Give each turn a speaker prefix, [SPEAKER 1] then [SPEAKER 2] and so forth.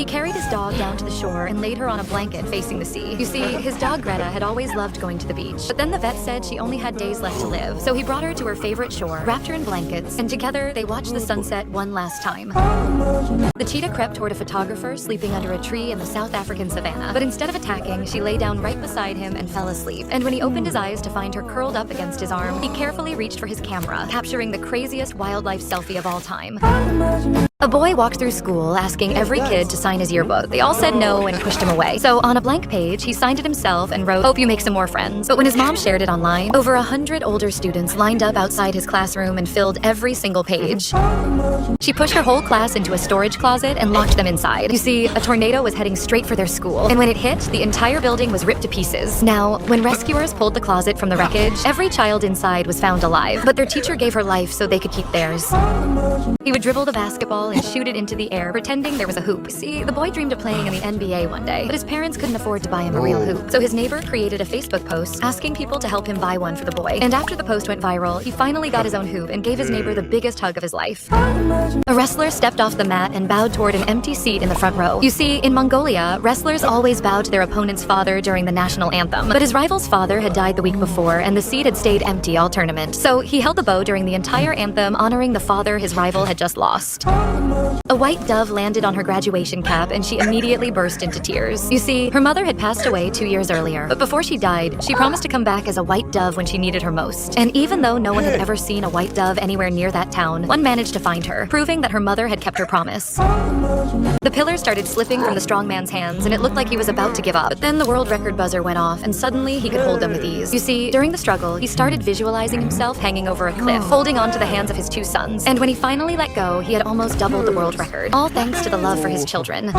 [SPEAKER 1] He carried his dog down to the shore and laid her on a blanket facing the sea. You see, his dog Greta had always loved going to the beach, but then the vet said she only had days left to live. So he brought her to her favorite shore, wrapped her in blankets, and together they watched the sunset one last time. The cheetah crept toward a photographer sleeping under a tree in the South African savannah, but instead of attacking, she lay down right beside him and fell asleep. And when he opened his eyes to find her curled up against his arm, he carefully reached for his camera, capturing the craziest wildlife selfie of all time. A boy walked through school asking every kid to sign his yearbook. They all said no and pushed him away. So on a blank page, he signed it himself and wrote, "Hope you make some more friends." But when his mom shared it online, over 100 older students lined up outside his classroom and filled every single page. She pushed her whole class into a storage closet and locked them inside. You see, a tornado was heading straight for their school, and when it hit, the entire building was ripped to pieces. Now, when rescuers pulled the closet from the wreckage, every child inside was found alive, but their teacher gave her life so they could keep theirs. He would dribble the basketball and shoot it into the air, pretending there was a hoop. See, the boy dreamed of playing in the NBA one day, but his parents couldn't afford to buy him a real hoop. So his neighbor created a Facebook post asking people to help him buy one for the boy. And after the post went viral, he finally got his own hoop and gave his neighbor the biggest hug of his life. A wrestler stepped off the mat and bowed toward an empty seat in the front row. You see, in Mongolia, wrestlers always bowed to their opponent's father during the national anthem. But his rival's father had died the week before, and the seat had stayed empty all tournament. So he held the bow during the entire anthem, honoring the father his rival had just lost. A white dove landed on her graduation cap, and she immediately burst into tears. You see, her mother had passed away 2 years earlier, but before she died, she promised to come back as a white dove when she needed her most. And even though no one had ever seen a white dove anywhere near that town, one managed to find her, proving that her mother had kept her promise. The pillar started slipping from the strong man's hands, and it looked like he was about to give up. But then the world record buzzer went off, and suddenly he could hold them with ease. You see, during the struggle, he started visualizing himself hanging over a cliff, holding onto the hands of his 2 sons. And when he finally let go, he had almost doubled the world record, all thanks to the love for his children.